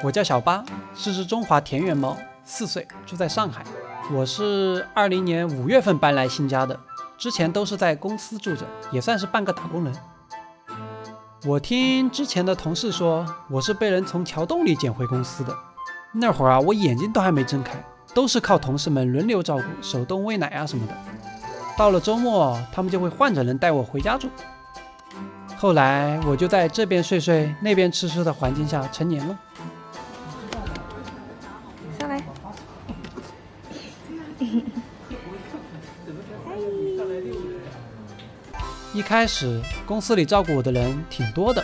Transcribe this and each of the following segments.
我叫小八，是只中华田园猫，4岁，住在上海。我是20年5月份搬来新家的，之前都是在公司住着，也算是半个打工人。我听之前的同事说，我是被人从桥洞里捡回公司的。那会儿啊，我眼睛都还没睁开，都是靠同事们轮流照顾，手动喂奶啊什么的。到了周末，他们就会换着人带我回家住。后来我就在这边睡睡，那边吃吃的环境下成年了。上来。一开始公司里照顾我的人挺多的，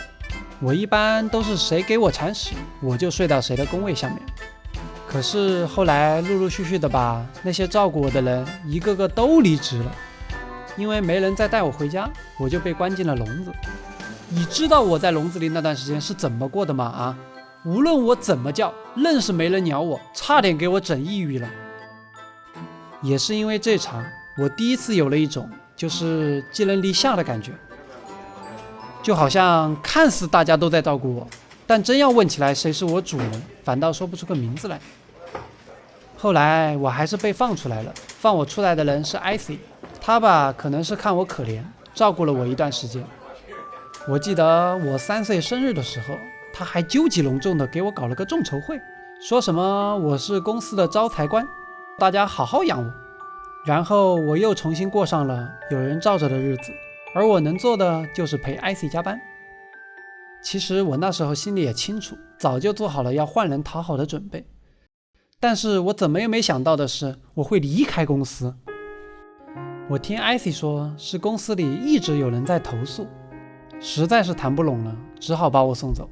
我一般都是谁给我铲屎，我就睡到谁的工位下面。可是后来陆陆续续的吧，那些照顾我的人一个个都离职了，因为没人再带我回家，我就被关进了笼子。你知道我在笼子里那段时间是怎么过的吗？啊，无论我怎么叫，愣是没人鸟我，差点给我整抑郁了。也是因为这场，我第一次有了一种就是寄人篱下的感觉，就好像看似大家都在照顾我，但真要问起来谁是我主人，反倒说不出个名字来。后来我还是被放出来了，放我出来的人是 IC， 他吧可能是看我可怜，照顾了我一段时间。我记得我3岁生日的时候，他还究极隆重的给我搞了个众筹会，说什么我是公司的招财官，大家好好养我。然后我又重新过上了有人罩着的日子，而我能做的就是陪 IC 加班。其实我那时候心里也清楚，早就做好了要换人讨好的准备，但是我怎么也没想到的是，我会离开公司。我听 IC 说是公司里一直有人在投诉，实在是谈不拢了，只好把我送走。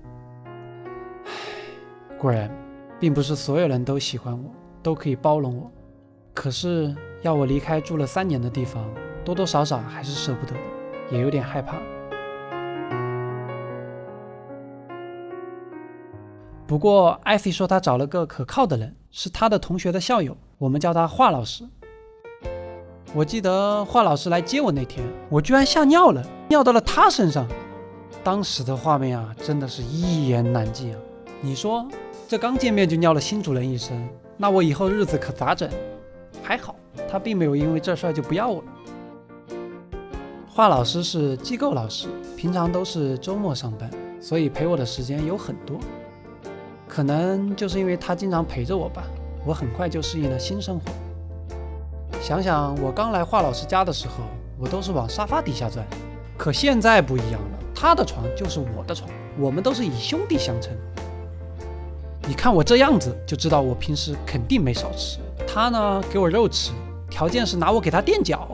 果然并不是所有人都喜欢我，都可以包容我，可是要我离开住了3年的地方，多多少少还是舍不得的，也有点害怕。不过 IC 说他找了个可靠的人，是他的同学的校友，我们叫他华老师。我记得华老师来接我那天，我居然吓尿了，尿到了他身上。当时的画面啊，真的是一言难尽啊！你说这刚见面就尿了新主人一身，那我以后日子可咋整？还好他并没有因为这事儿就不要我了。华老师是机构老师，平常都是周末上班，所以陪我的时间有很多。可能就是因为他经常陪着我吧，我很快就适应了新生活。想想我刚来华老师家的时候，我都是往沙发底下钻，可现在不一样了，他的床就是我的床，我们都是以兄弟相称。你看我这样子就知道我平时肯定没少吃，他呢给我肉吃，条件是拿我给他垫脚。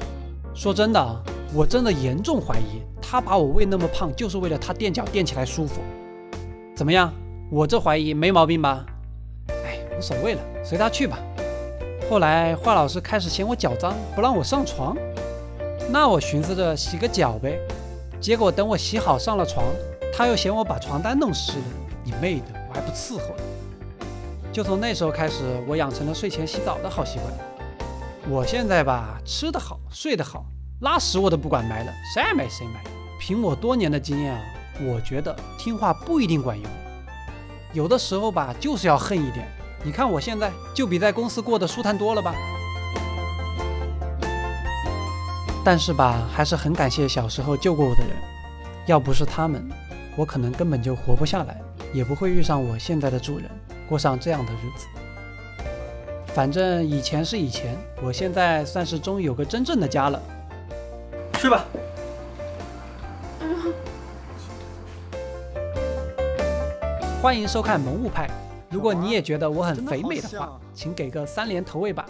说真的，我真的严重怀疑他把我喂那么胖就是为了他垫脚垫起来舒服。怎么样，我这怀疑没毛病吧？哎，无所谓了，随他去吧。后来华老师开始嫌我脚脏，不让我上床，那我寻思着洗个脚呗。结果等我洗好上了床，他又嫌我把床单弄湿了。你妹的，我还不伺候呢。就从那时候开始，我养成了睡前洗澡的好习惯。我现在吧，吃得好，睡得好，拉屎我都不管埋了，谁爱买谁买。凭我多年的经验啊，我觉得听话不一定管用，有的时候吧，就是要恨一点。你看我现在就比在公司过得舒坦多了吧。但是吧，还是很感谢小时候救过我的人，要不是他们，我可能根本就活不下来，也不会遇上我现在的主人，过上这样的日子。反正以前是以前，我现在算是终于有个真正的家了。去吧。欢迎收看萌物派。如果你也觉得我很肥美的话，请给个3连投喂吧。